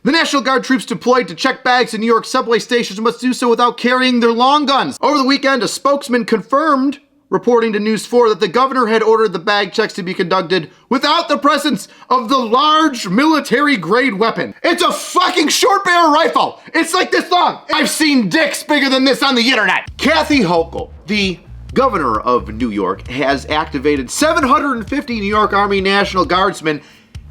The National Guard troops deployed to check bags in New York subway stations must do so without carrying their long guns. Over the weekend, a spokesman confirmed, reporting to News 4, that the governor had ordered the bag checks to be conducted without the presence of the large military-grade weapon. It's a fucking short barrel rifle. It's like this long. I've seen dicks bigger than this on the internet. Kathy Hochul, the governor of New York, has activated 750 New York Army National Guardsmen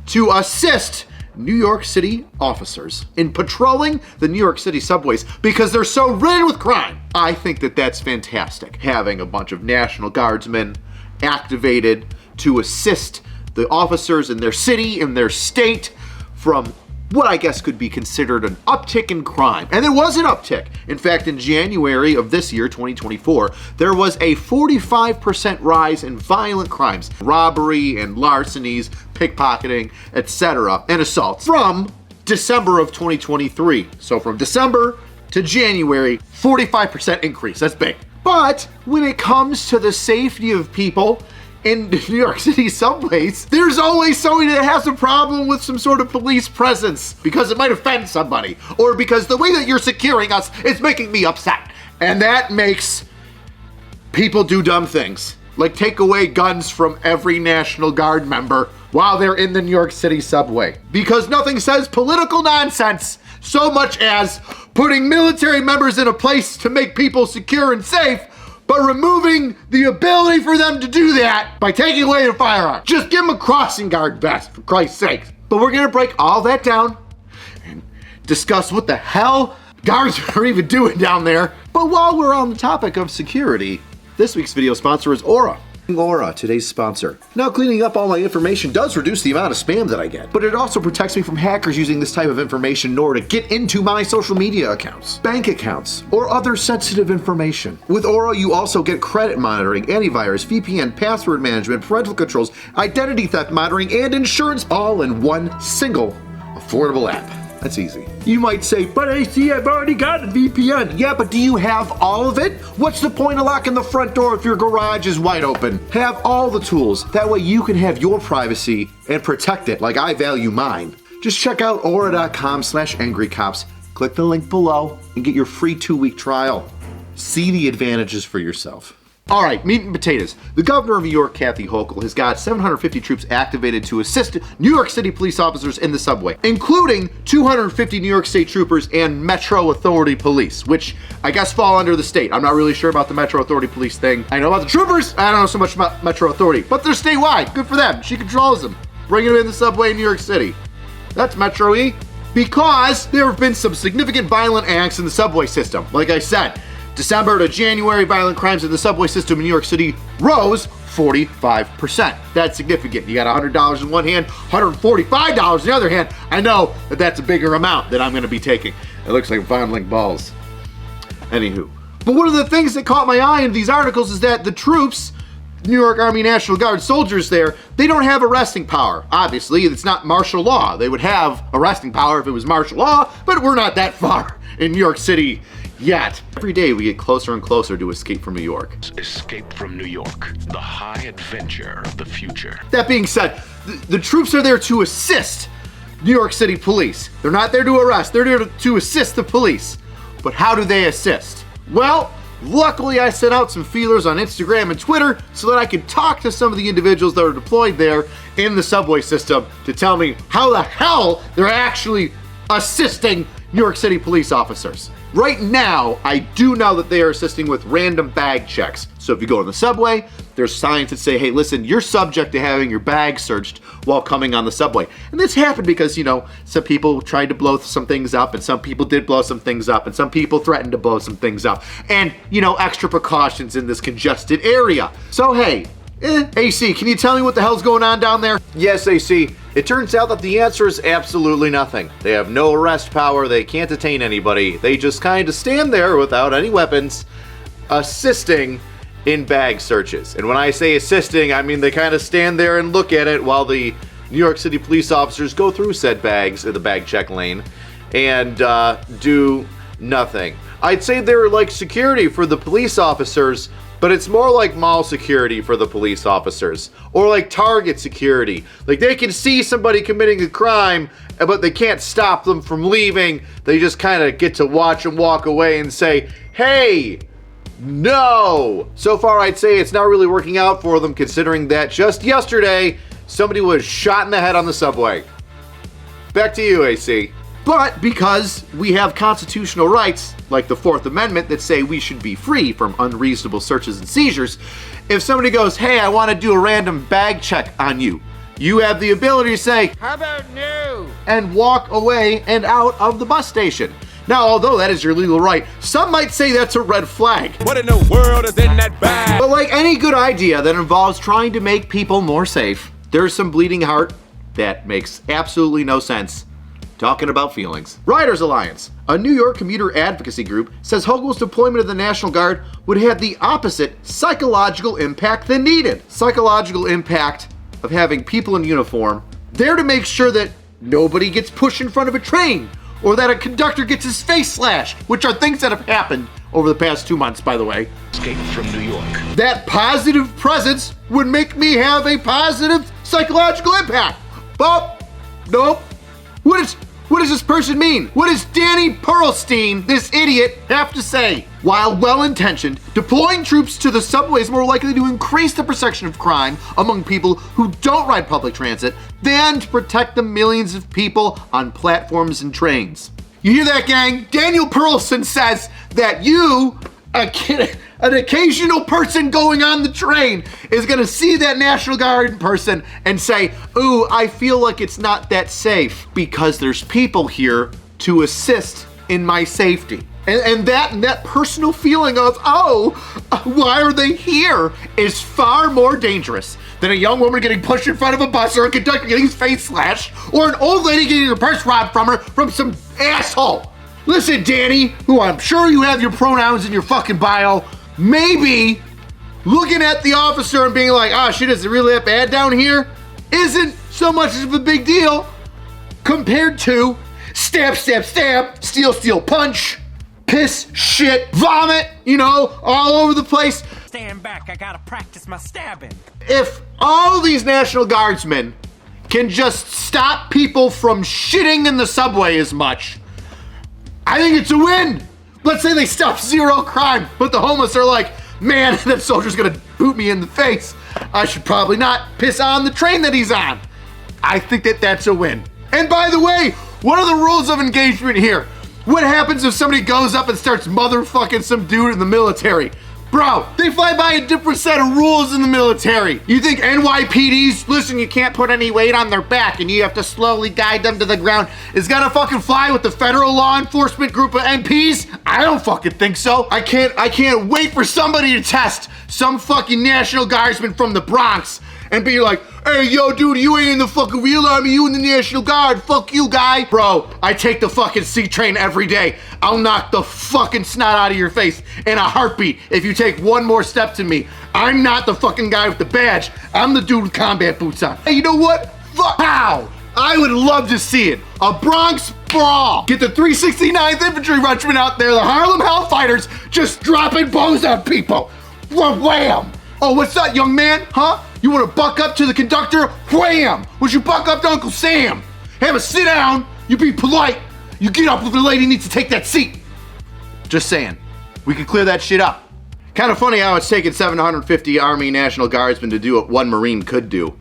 to assist New York City officers in patrolling the New York City subways because they're so ridden with crime. I think that that's fantastic, having a bunch of National Guardsmen activated to assist the officers in their city, in their state, from what I guess could be considered an uptick in crime. And there was an uptick. In fact, in January of this year, 2024, there was a 45% rise in violent crimes, robbery and larcenies, pickpocketing, etc., and assaults from December of 2023. So from December to January, 45% increase. That's big. But when it comes to the safety of people in New York City subways, there's always somebody that has a problem with some sort of police presence because it might offend somebody, or because the way that you're securing us is making me upset. And that makes people do dumb things, like take away guns from every National Guard member while they're in the New York City subway. Because nothing says political nonsense so much as putting military members in a place to make people secure and safe, but removing the ability for them to do that by taking away their firearm. Just give them a crossing guard vest, for Christ's sake. But we're gonna break all that down and discuss what the hell guards are even doing down there. But while we're on the topic of security, this week's video sponsor is Aura. Aura, today's sponsor. Now, cleaning up all my information does reduce the amount of spam that I get, but it also protects me from hackers using this type of information in order to get into my social media accounts, bank accounts, or other sensitive information. With Aura, you also get credit monitoring, antivirus, VPN, password management, parental controls, identity theft monitoring, and insurance, all in one single affordable app. That's easy. You might say, but AC, I've already got a VPN. Yeah, but do you have all of it? What's the point of locking the front door if your garage is wide open? Have all the tools. That way you can have your privacy and protect it like I value mine. Just check out aura.com/angrycops. Click the link below and get your free 2-week trial. See the advantages for yourself. All right, meat and potatoes. The governor of New York, Kathy Hochul, has got 750 troops activated to assist New York City police officers in the subway, including 250 New York State troopers and Metro Authority police, which I guess fall under the state. I'm not really sure about the Metro Authority police thing. I know about the troopers. I don't know so much about Metro Authority, but they're statewide. Good for them. She controls them. Bringing them in the subway in New York City. That's Metro E. Because there have been some significant violent acts in the subway system. Like I said, December to January, violent crimes in the subway system in New York City rose 45%. That's significant. You got $100 in one hand, $145 in the other hand. I know that that's a bigger amount that I'm going to be taking. It looks like I'm fondling balls. Anywho. But one of the things that caught my eye in these articles is that the troops, New York Army National Guard soldiers there, they don't have arresting power. Obviously, it's not martial law. They would have arresting power if it was martial law, but we're not that far in New York City yet. Every day we get closer and closer to Escape from New York. Escape from New York, the high adventure of the future. That being said, the troops are there to assist New York City police. They're not there to arrest, they're there to assist the police. But how do they assist? Well, luckily I sent out some feelers on Instagram and Twitter so that I could talk to some of the individuals that are deployed there in the subway system to tell me how the hell they're actually assisting New York City police officers. Right now, I do know that they are assisting with random bag checks. So if you go on the subway, there's signs that say, hey, listen, you're subject to having your bag searched while coming on the subway. And this happened because, some people tried to blow some things up, and some people did blow some things up, and some people threatened to blow some things up. And, extra precautions in this congested area. So, hey, AC, can you tell me what the hell's going on down there? Yes, AC. It turns out that the answer is absolutely nothing. They have no arrest power, they can't detain anybody, they just kind of stand there without any weapons, assisting in bag searches. And when I say assisting, I mean they kind of stand there and look at it while the New York City police officers go through said bags in the bag check lane and do nothing. I'd say they're like security for the police officers but it's more like mall security for the police officers, or like Target security. Like they can see somebody committing a crime, but they can't stop them from leaving. They just kind of get to watch them walk away and say, hey, no. So far, I'd say it's not really working out for them, considering that just yesterday, somebody was shot in the head on the subway. Back to you, AC. But because we have constitutional rights, like the Fourth Amendment, that say we should be free from unreasonable searches and seizures, if somebody goes, hey, I want to do a random bag check on you, you have the ability to say, how about no? And walk away and out of the bus station. Now, although that is your legal right, some might say that's a red flag. What in the world is in that bag? But like any good idea that involves trying to make people more safe, there's some bleeding heart that makes absolutely no sense. Talking about feelings. Riders Alliance, a New York commuter advocacy group, says Hochul's deployment of the National Guard would have the opposite psychological impact than needed. Psychological impact of having people in uniform there to make sure that nobody gets pushed in front of a train, or that a conductor gets his face slashed, which are things that have happened over the past 2 months, by the way. Escape from New York. That positive presence would make me have a positive psychological impact. But, nope. What does this person mean? What does Danny Pearlstein, this idiot, have to say? While well-intentioned, deploying troops to the subway is more likely to increase the perception of crime among people who don't ride public transit than to protect the millions of people on platforms and trains. You hear that, gang? Daniel Pearlstein says that you, an occasional person going on the train, is gonna see that National Guard person and say, ooh, I feel like it's not that safe because there's people here to assist in my safety. And that personal feeling of, oh, why are they here, is far more dangerous than a young woman getting pushed in front of a bus, or a conductor getting his face slashed, or an old lady getting her purse robbed from her from some asshole. Listen, Danny, who I'm sure you have your pronouns in your fucking bio, maybe looking at the officer and being like, ah, shit, is it really that bad down here? Isn't so much of a big deal compared to stab, stab, stab, steal, steal, punch, piss, shit, vomit, all over the place. Stand back, I gotta practice my stabbing. If all these National Guardsmen can just stop people from shitting in the subway as much, I think it's a win. Let's say they stop zero crime, but the homeless are like, man, that soldier's gonna boot me in the face. I should probably not piss on the train that he's on. I think that's a win. And by the way, what are the rules of engagement here? What happens if somebody goes up and starts motherfucking some dude in the military? Bro, they fly by a different set of rules in the military. You think NYPD's, listen, you can't put any weight on their back and you have to slowly guide them to the ground, is gonna fucking fly with the federal law enforcement group of MPs? I don't fucking think so. I can't wait for somebody to test some fucking National Guardsman from the Bronx and be like, hey, yo, dude, you ain't in the fucking real army, you in the National Guard, fuck you, guy. Bro, I take the fucking C train every day. I'll knock the fucking snot out of your face in a heartbeat if you take one more step to me. I'm not the fucking guy with the badge. I'm the dude with combat boots on. Hey, you know what? Fuck. How? I would love to see it. A Bronx brawl. Get the 369th Infantry Regiment out there, the Harlem Hellfighters, just dropping bows on people. Wham! Oh, what's up, young man? Huh? You want to buck up to the conductor? Wham! Would you buck up to Uncle Sam? Have a sit down. You be polite. You get up if the lady needs to take that seat. Just saying. We can clear that shit up. Kind of funny how it's taken 750 Army National Guardsmen to do what one Marine could do.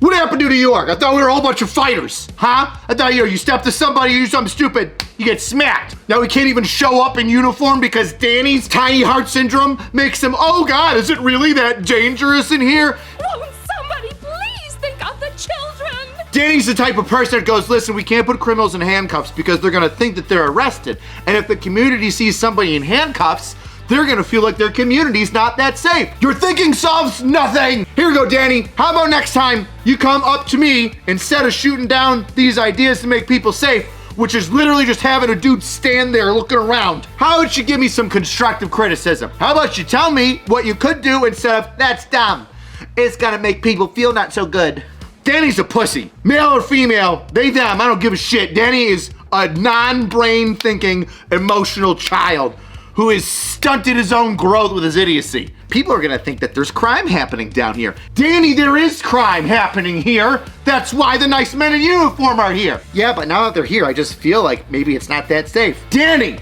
What happened to New York? I thought we were a whole bunch of fighters. Huh? I thought, you step to somebody, you do something stupid, you get smacked. Now we can't even show up in uniform because Danny's tiny heart syndrome makes him, oh God, is it really that dangerous in here? Won't somebody please think of the children? Danny's the type of person that goes, listen, we can't put criminals in handcuffs because they're gonna think that they're arrested. And if the community sees somebody in handcuffs, they're gonna feel like their community's not that safe. Your thinking solves nothing. Here we go, Danny. How about next time you come up to me instead of shooting down these ideas to make people safe, which is literally just having a dude stand there looking around. How about you give me some constructive criticism? How about you tell me what you could do instead of, that's dumb. It's gonna make people feel not so good. Danny's a pussy. Male or female, they, them, I don't give a shit. Danny is a non-brain thinking, emotional child who has stunted his own growth with his idiocy. People are gonna think that there's crime happening down here. Danny, there is crime happening here. That's why the nice men in uniform are here. Yeah, but now that they're here, I just feel like maybe it's not that safe. Danny,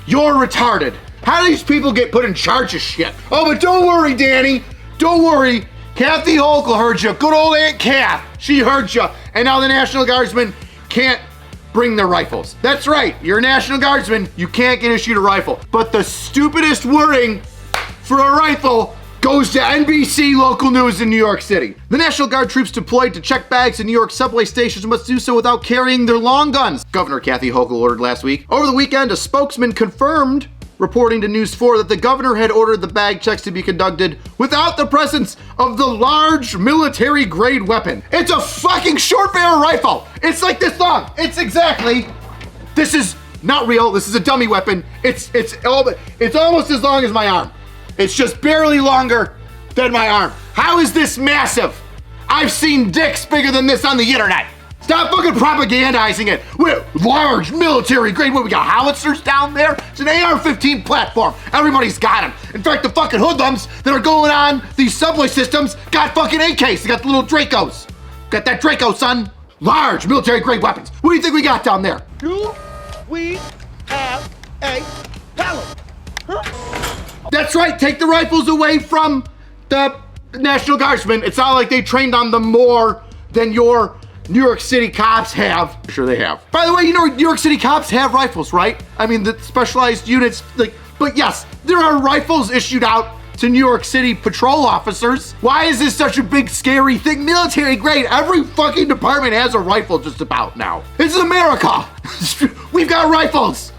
you're retarded. How do these people get put in charge of shit? Oh, but don't worry, Danny. Don't worry. Kathy Hochul heard you. Good old Aunt Kath. She heard you. And now the National Guardsmen can't bring their rifles. That's right. You're a National Guardsman. You can't get issued a rifle. But the stupidest wording for a rifle goes to NBC local news in New York City. The National Guard troops deployed to check bags in New York subway stations must do so without carrying their long guns, Governor Kathy Hochul ordered last week. Over the weekend, a spokesman confirmed, reporting to News 4, that the governor had ordered the bag checks to be conducted without the presence of the large military-grade weapon. It's a fucking short-barrel rifle. It's like this long. This is not real. This is a dummy weapon. It's almost as long as my arm. It's just barely longer than my arm. How is this massive? I've seen dicks bigger than this on the internet. Stop fucking propagandizing it. We're large military grade. What, we got howitzers down there? It's an AR-15 platform. Everybody's got them. In fact, the fucking hoodlums that are going on these subway systems got fucking AKs. They got the little Dracos. Got that Draco, son. Large military grade weapons. What do you think we got down there? We have a pellet. That's right. Take the rifles away from the National Guardsmen. It's not like they trained on them more than your New York City cops have. Sure they have. By the way, you know New York City cops have rifles, right? I mean, the specialized units, but yes, there are rifles issued out to New York City patrol officers. Why is this such a big, scary thing? Military grade. Every fucking department has a rifle just about now. This is America. We've got rifles.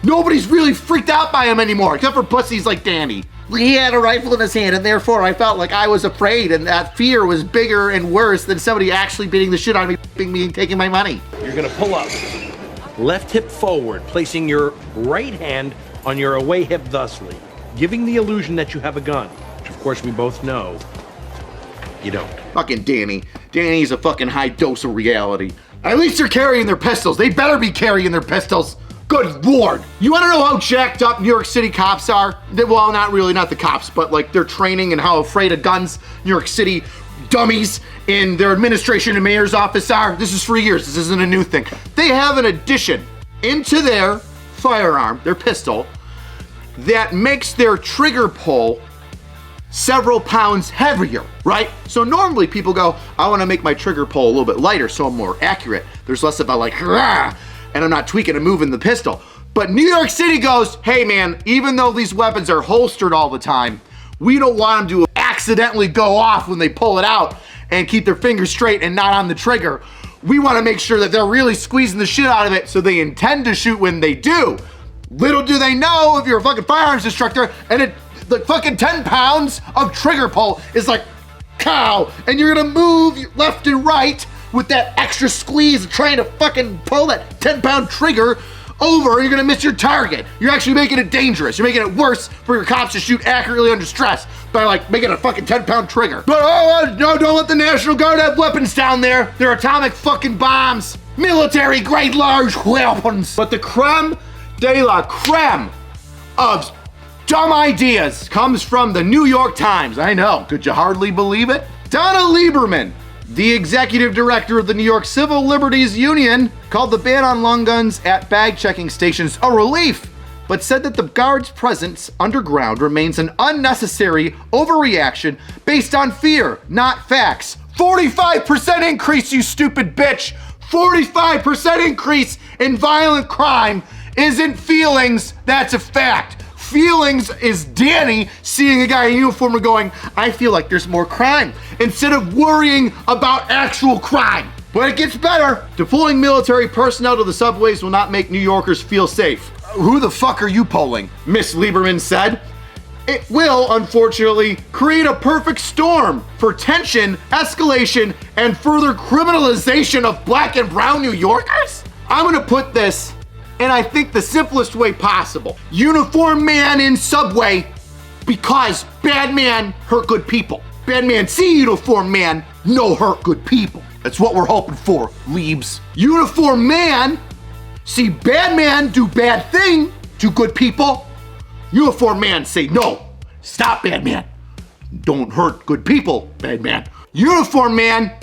Nobody's really freaked out by them anymore, except for pussies like Danny. He had a rifle in his hand, and therefore I felt like I was afraid, and that fear was bigger and worse than somebody actually beating the shit out of me and taking my money. You're gonna pull up. Left hip forward, placing your right hand on your away hip thusly, giving the illusion that you have a gun, which of course we both know you don't. Fucking Danny. Danny's a fucking high dose of reality. At least they're carrying their pistols. They better be carrying their pistols. Good Lord. You wanna know how jacked up New York City cops are? Well, not really, not the cops, but like their training and how afraid of guns New York City dummies in their administration and mayor's office are. This is for years, this isn't a new thing. They have an addition into their firearm, their pistol, that makes their trigger pull several pounds heavier, right? So normally people go, I wanna make my trigger pull a little bit lighter so I'm more accurate. There's less of a like, rah, and I'm not tweaking and moving the pistol. But New York City goes, hey man, even though these weapons are holstered all the time, we don't want them to accidentally go off when they pull it out and keep their fingers straight and not on the trigger. We want to make sure that they're really squeezing the shit out of it so they intend to shoot when they do. Little do they know, if you're a fucking firearms instructor and the fucking 10 pounds of trigger pull is like cow, and you're gonna move left and right with that extra squeeze trying to fucking pull that 10-pound trigger over, you're gonna miss your target. You're actually making it dangerous. You're making it worse for your cops to shoot accurately under stress by like making a fucking 10-pound trigger. But no, don't let the National Guard have weapons down there. They're atomic fucking bombs. Military grade large weapons. But the creme de la creme of dumb ideas comes from the New York Times. I know, could you hardly believe it? Donna Lieberman, the executive director of the New York Civil Liberties Union, called the ban on long guns at bag checking stations a relief, but said that the guards' presence underground remains an unnecessary overreaction based on fear, not facts. 45% increase, you stupid bitch! 45% increase in violent crime isn't feelings, that's a fact. Feelings is Danny seeing a guy in uniform and going, I feel like there's more crime, instead of worrying about actual crime. But it gets better. Deploying military personnel to the subways will not make New Yorkers feel safe. Who the fuck are you polling? Miss Lieberman said. It will, unfortunately, create a perfect storm for tension, escalation, and further criminalization of black and brown New Yorkers? I'm gonna put this and I think the simplest way possible. Uniform man in subway because bad man hurt good people. Bad man see uniform man, no hurt good people. That's what we're hoping for, Leebs. Uniform man see bad man do bad thing to good people. Uniform man say, no, stop, bad man. Don't hurt good people, bad man. Uniform man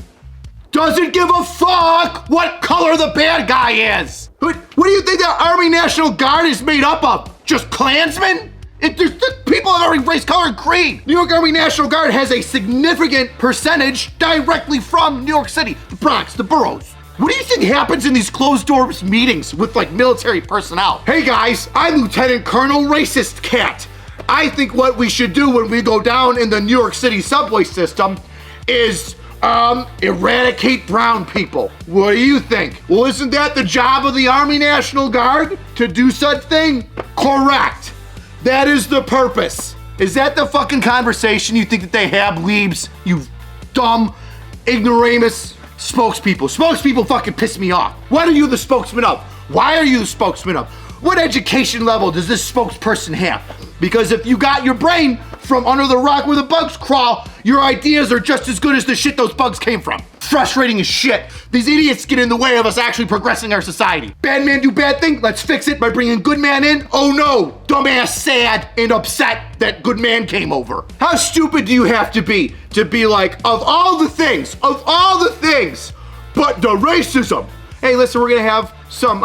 doesn't give a fuck what color the bad guy is. What do you think the Army National Guard is made up of? Just Klansmen? There's people of every race, color, and creed. New York Army National Guard has a significant percentage directly from New York City, the Bronx, the boroughs. What do you think happens in these closed doors meetings with like military personnel? Hey guys, I'm Lieutenant Colonel Racist Cat. I think what we should do when we go down in the New York City subway system is eradicate brown people. What do you think? Well, isn't that the job of the Army National Guard? To do such thing? Correct. That is the purpose. Is that the fucking conversation you think that they have, weebs? You dumb, ignoramus spokespeople. Spokespeople fucking piss me off. What are you the spokesman of? Why are you the spokesman of? What education level does this spokesperson have? Because if you got your brain from under the rock where the bugs crawl, your ideas are just as good as the shit those bugs came from. Frustrating as shit. These idiots get in the way of us actually progressing our society. Bad man do bad thing, let's fix it by bringing good man in. Oh no, dumbass sad and upset that good man came over. How stupid do you have to be like, of all the things, but the racism. Hey, listen, we're gonna have some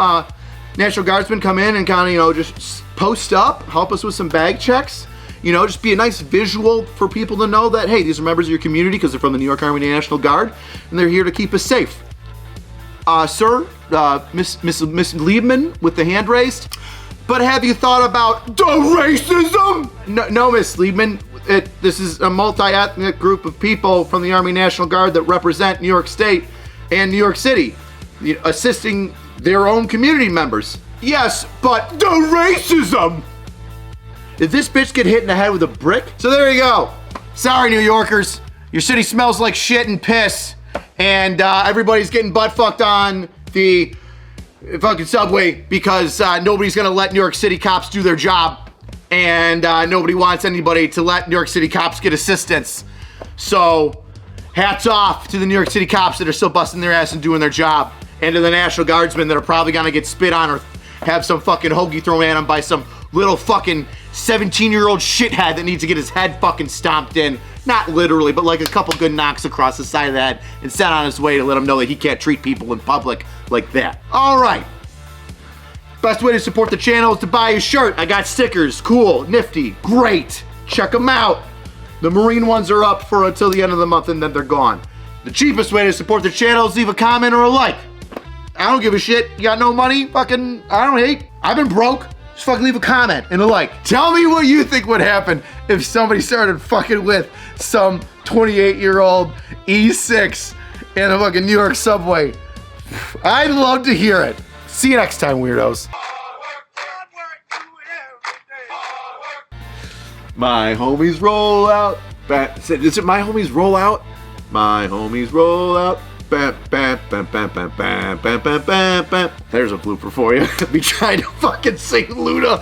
National Guardsmen come in and kind of, just post up, help us with some bag checks. Just be a nice visual for people to know that, hey, these are members of your community because they're from the New York Army National Guard and they're here to keep us safe. Sir, Miss Liebman with the hand raised. But have you thought about the racism? No, Miss Liebman. This is a multi-ethnic group of people from the Army National Guard that represent New York State and New York City, assisting their own community members. Yes, but the racism! Did this bitch get hit in the head with a brick? So there you go. Sorry, New Yorkers. Your city smells like shit and piss, and everybody's getting butt fucked on the fucking subway because nobody's gonna let New York City cops do their job, and nobody wants anybody to let New York City cops get assistance. So, hats off to the New York City cops that are still busting their ass and doing their job, and to the National Guardsmen that are probably gonna get spit on or have some fucking hoagie thrown at them by some little fucking 17-year-old shithead that needs to get his head fucking stomped in. Not literally, but like a couple good knocks across the side of the head and sent on his way to let him know that he can't treat people in public like that. All right. Best way to support the channel is to buy a shirt. I got stickers. Cool, nifty, great. Check them out. The Marine ones are up for until the end of the month and then they're gone. The cheapest way to support the channel is leave a comment or a like. I don't give a shit. You got no money? Fucking, I don't hate. I've been broke. Just fucking leave a comment and a like. Tell me what you think would happen if somebody started fucking with some 28-year-old E6 in a fucking New York subway. I'd love to hear it. See you next time, weirdos. My homies roll out. Is it my homies roll out? My homies roll out. Bam, bam, bam, bam, bam, bam, bam, bam, bam, bam. There's a blooper for you. Me trying to fucking sing Luda.